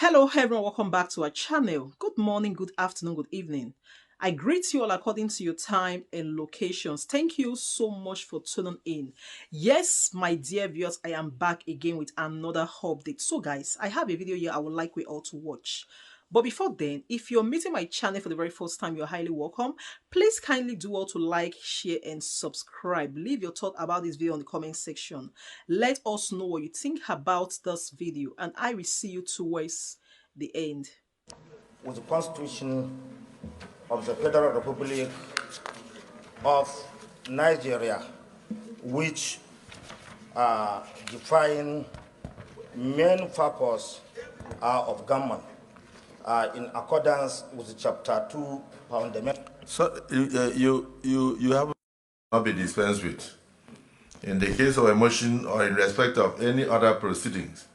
Hello everyone, welcome back to our channel. Good morning, good afternoon, good evening. I greet you all according to your time and locations. Thank you so much for tuning in. Yes, my dear viewers, I am back again with another update. So guys, I have a video here I would like we all to watch. But before then, if you're meeting my channel for the very first time, you're highly welcome. Please kindly do all to like, share, and subscribe. Leave your thought about this video in the comment section. Let us know what you think about this video, and I will see you towards the end. With the Constitution of the Federal Republic of Nigeria, which define main purpose of government in accordance with Chapter 2 Fundamental. So you have not be dispensed with in the case of a motion or in respect of any other proceedings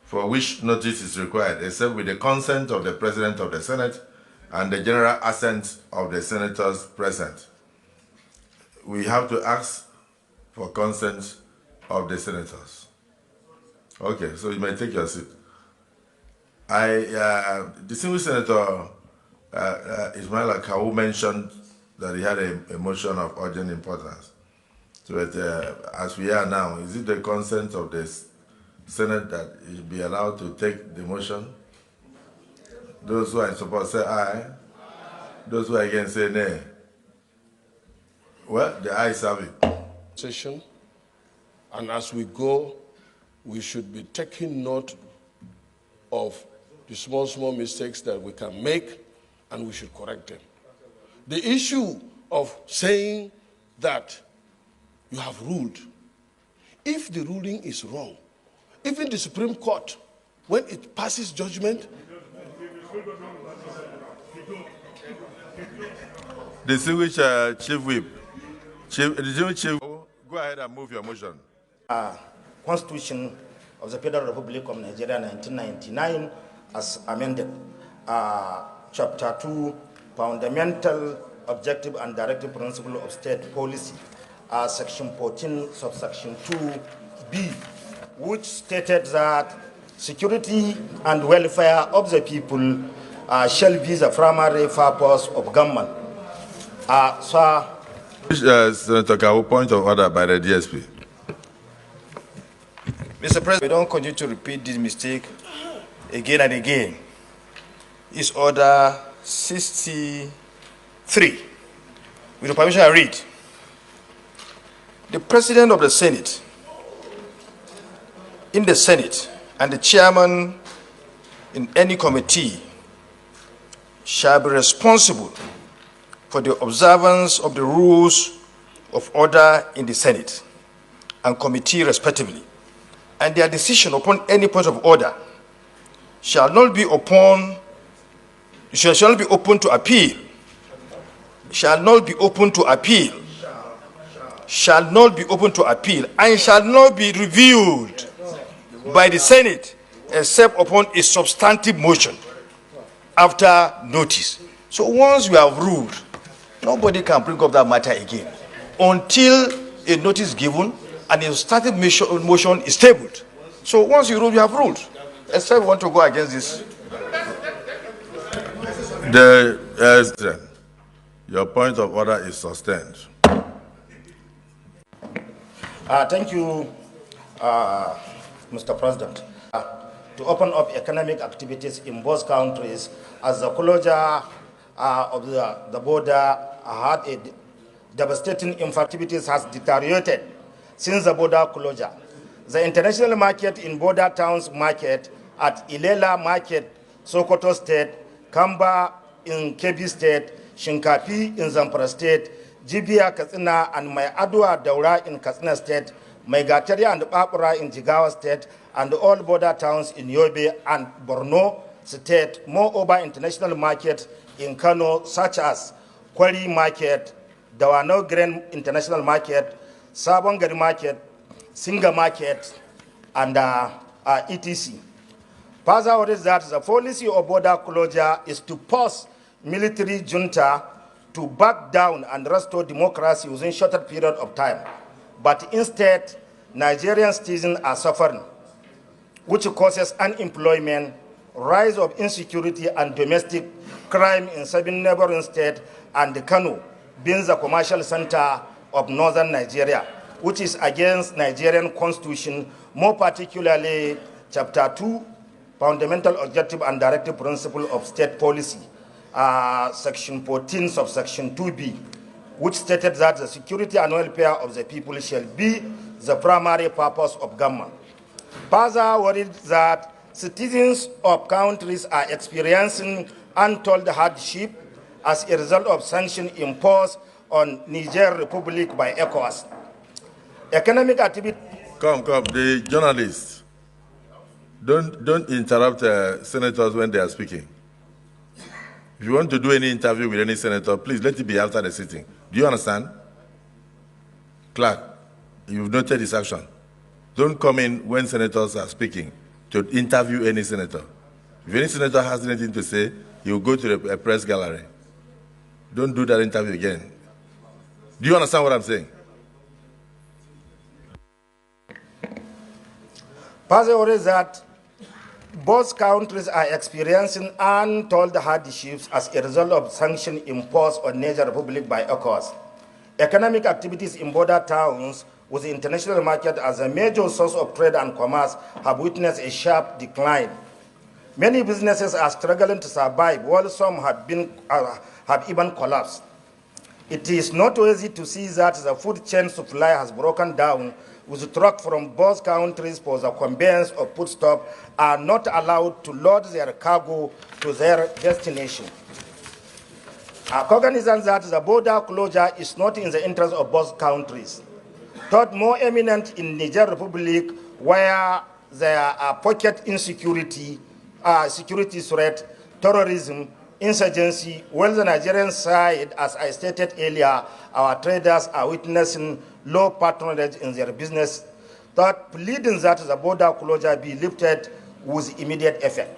for which notice is required, except with the consent of the President of the Senate and the general assent of the senators present. We have to ask for consent of the senators. Okay, so you may take your seat. Distinguished Senator Ismail Akawu mentioned that he had a motion of urgent importance. So as we are now, is it the consent of the Senate that he be allowed to take the motion? Those who are in support say aye. Those who are against say nay. Well, the ayes have it. Session, and as we go, we should be taking note of the small mistakes that we can make, and we should correct them. The issue of saying that you have ruled, if the ruling is wrong, even the Supreme Court, when it passes judgment, Distinguished Chief Whip, Chief, go ahead and move your motion. Constitution of the Federal Republic of Nigeria 1999 as amended. Chapter 2 Fundamental Objective and Directive Principle of State Policy, Section 14, subsection 2B, which stated that security and welfare of the people shall be the primary purpose of government. Senator Kawu, point of order by the DSP. Mr. President, we don't continue to repeat this mistake again and again. It's order 63. With the permission, I read. The President of the Senate, in the Senate, and the chairman in any committee shall be responsible for the observance of the rules of order in the Senate and committee respectively, and their decision upon any point of order shall not be open to appeal, shall not be open to appeal, shall not be open to appeal, and shall not be reviewed by the Senate except upon a substantive motion after notice. So once you have ruled, nobody can bring up that matter again until a notice is given and a substantive motion is tabled. So once you rule, you have ruled. Except you want to go against this. Your point of order is sustained. Thank you, Mr. President. To open up economic activities in both countries as the closure of the border had a devastating impact. Activities has deteriorated since the border closure. The international market in border towns market at Ilela Market, Sokoto State, Kamba in Kebbi State, Shinkafi in Zamfara State, Jibia Katsina and Mai Adwa Daura in Katsina State, Mai Gatari and Babura in Jigawa State, and all border towns in Yobe and Borno State. Moreover, international market in Kano, such as Kwari Market, Dawano Grain International Market, Sabongari Market, Singa Market, and etc. Further is that the policy of border closure is to force military junta to back down and restore democracy within a shorter period of time. But instead, Nigerian citizens are suffering, which causes unemployment, rise of insecurity and domestic crime in 7 neighboring states and Kano being the commercial center of northern Nigeria, which is against Nigerian constitution, more particularly Chapter 2, Fundamental Objective and Directive Principle of State Policy, Section 14, subsection 2b, which stated that the security and welfare of the people shall be the primary purpose of government. Further worried that citizens of countries are experiencing untold hardship as a result of sanctions imposed on Niger Republic by ECOWAS. Economic activity. Come, the journalists. Don't interrupt senators when they are speaking. If you want to do any interview with any senator, please let it be after the sitting. Do you understand? Clark, you've noted this action. Don't come in when senators are speaking to interview any senator. If any senator has anything to say, he will go to the press gallery. Don't do that interview again. Do you understand what I'm saying? Further is that both countries are experiencing untold hardships as a result of sanctions imposed on Niger Republic by ECOWAS. Economic activities in border towns with the international market as a major source of trade and commerce have witnessed a sharp decline. Many businesses are struggling to survive, while some have even collapsed. It is not easy to see that the food chain supply has broken down, with trucks from both countries for the conveyance of foodstuff are not allowed to load their cargo to their destination. Cognizant that the border closure is not in the interest of both countries. Thought more eminent in Niger Republic, where there are pocket insecurity, security threat, terrorism, insurgency, while the Nigerian side, as I stated earlier, our traders are witnessing low patronage in their business, thought pleading that the border closure be lifted with immediate effect.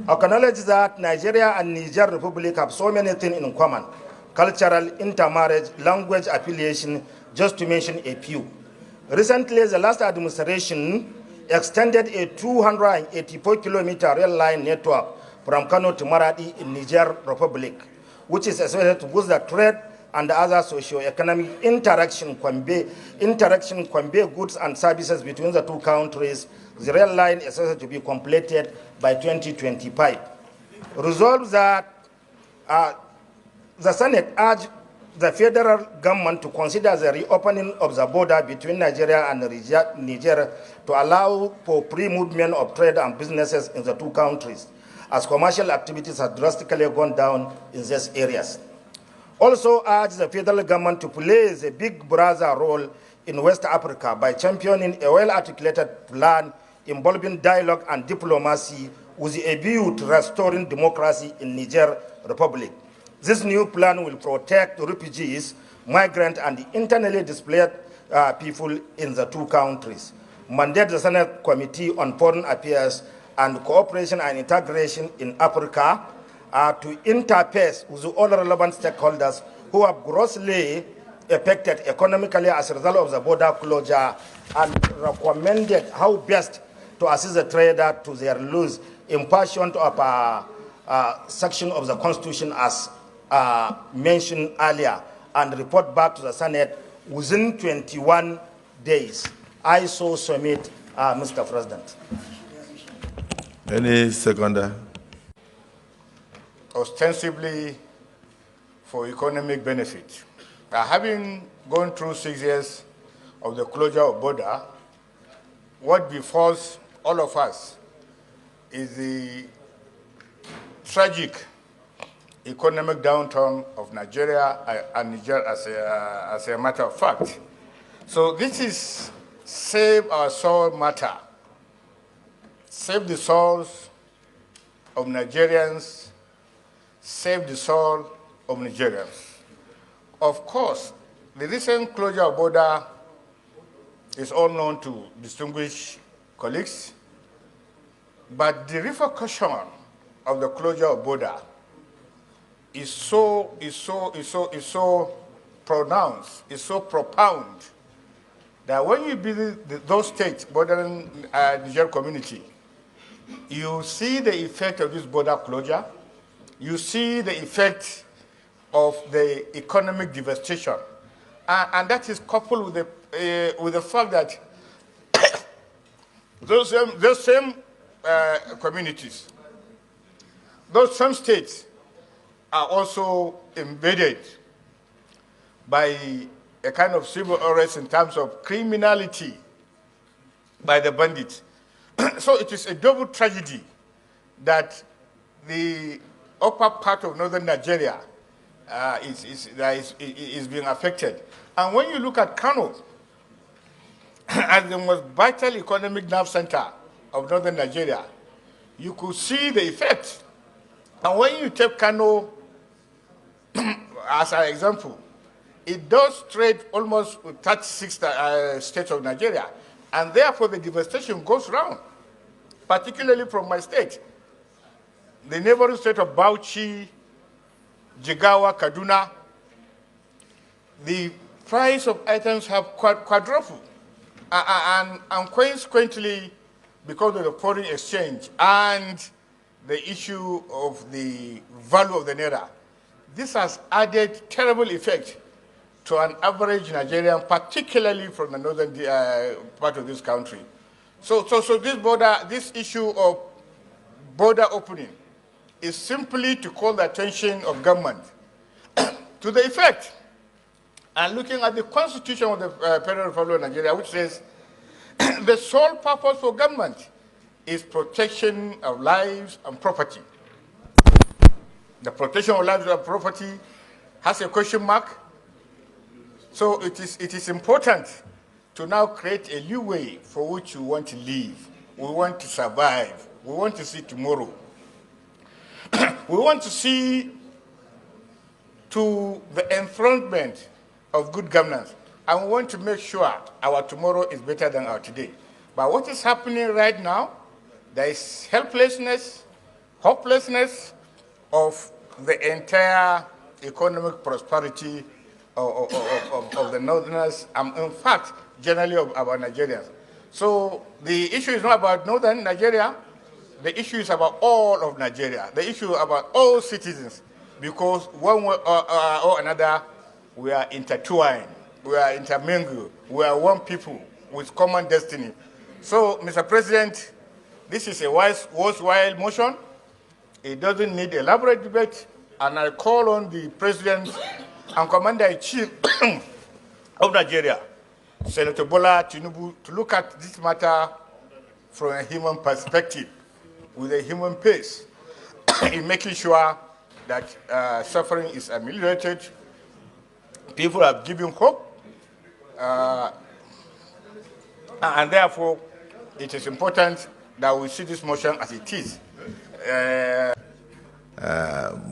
Acknowledge that Nigeria and Niger Republic have so many things in common: cultural, intermarriage, language affiliation, just to mention a few. Recently, the last administration extended a 284-kilometer rail line network from Kano to Maradi in Niger Republic, which is expected to boost the trade and other socio-economic interaction, convey goods and services between the two countries. The rail line is expected to be completed by 2025. Resolves that the Senate urged the federal government to consider the reopening of the border between Nigeria and Niger to allow for free movement of trade and businesses in the two countries, as commercial activities have drastically gone down in these areas. Also urge the federal government to play the big brother role in West Africa by championing a well-articulated plan involving dialogue and diplomacy with a view to restoring democracy in Niger Republic. This new plan will protect refugees, migrants, and internally displaced people in the two countries. Mandate the Senate Committee on Foreign Affairs and Cooperation and Integration in Africa to interface with all relevant stakeholders who have grossly affected economically as a result of the border closure, and recommended how best to assist the trader to their loss in pursuant of a section of the Constitution as mentioned earlier, and report back to the Senate within 21 days. I so submit, Mr. President. Any seconder? Ostensibly for economic benefit. Having gone through 6 years of the closure of border, what befalls all of us is the tragic economic downturn of Nigeria and Niger as a matter of fact. So this is save our soul matter. Save the souls of Nigerians, save the soul of Nigerians. Of course, the recent closure of border is all known to distinguished colleagues, but the repercussion of the closure of border is so pronounced, is so profound, that when you visit those states bordering Niger community, you see the effect of this border closure. You see the effect of the economic devastation. And that is coupled with the fact that those same communities, those same states are also embedded by a kind of civil unrest in terms of criminality by the bandits. So it is a double tragedy that the upper part of northern Nigeria is being affected. And when you look at Kano, as the most vital economic nerve center of northern Nigeria, you could see the effect. And when you take Kano as an example, it does trade almost with 36 states of Nigeria. And therefore, the devastation goes round, particularly from my state. The neighboring state of Bauchi, Jigawa, Kaduna, the price of items have quadrupled. And consequently, because of the foreign exchange and the issue of the value of the naira, this has added terrible effect to an average Nigerian, particularly from the northern part of this country. So this issue of border opening is simply to call the attention of government to the effect. And looking at the constitution of the Federal Republic of Nigeria, which says the sole purpose for government is protection of lives and property. The protection of lives and property has a question mark. So it is important to now create a new way for which we want to live. We want to survive. We want to see tomorrow. We want to see to the enthronement of good governance. And we want to make sure our tomorrow is better than our today. But what is happening right now, there is helplessness, hopelessness of the entire economic prosperity of the northerners, and in fact, generally of our Nigerians. So the issue is not about northern Nigeria. The issue is about all of Nigeria. The issue is about all citizens, because one way or another, we are intertwined, we are intermingled, we are one people with common destiny. So, Mr. President, this is a worthwhile motion. It doesn't need elaborate debate, and I call on the President and Commander-in-Chief of Nigeria, Senator Bola Tinubu, to look at this matter from a human perspective, with a human pace, in making sure that suffering is ameliorated. People are given hope, and therefore, it is important that we see this motion as it is.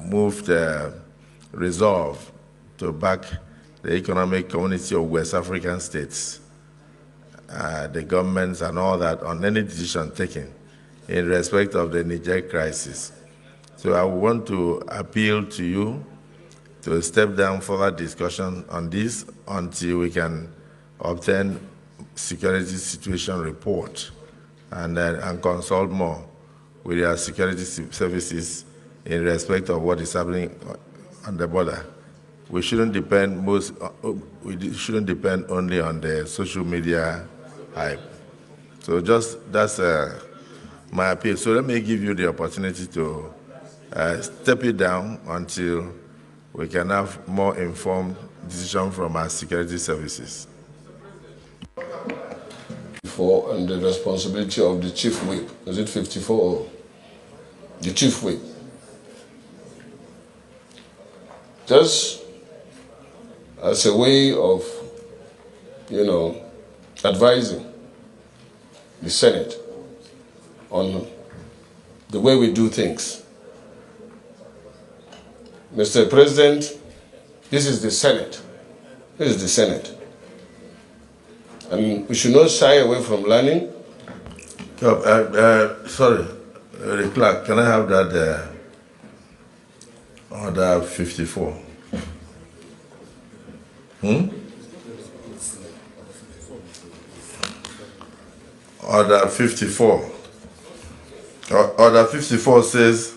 Moved resolve to back the economic community of West African states, the governments and all that, on any decision taken in respect of the Niger crisis. So I want to appeal to you to step down further discussion on this until we can obtain security situation report and consult more with our security services in respect of what is happening on the border. We shouldn't depend only on the social media hype. So that's my appeal. So let me give you the opportunity to step it down until we can have more informed decision from our security services. And the responsibility of the chief whip. Is it 54 or the chief whip? Just as a way of, advising the Senate on the way we do things. Mr. President, this is the Senate. This is the Senate. And we should not shy away from learning. Sorry, the clerk, can I have that order 54? Order 54. Order 54 says,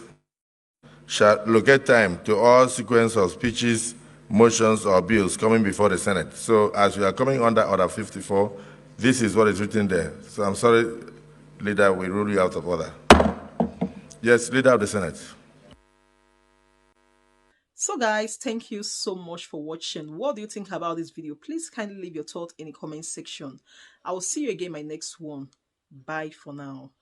shall locate time to all sequence of speeches, motions, or bills coming before the Senate. So as we are coming under Order 54, this is what is written there. So I'm sorry, Leader, we rule you out of order. Yes, Leader of the Senate. So guys, thank you so much for watching. What do you think about this video? Please kindly leave your thoughts in the comment section. I will see you again in my next one. Bye for now.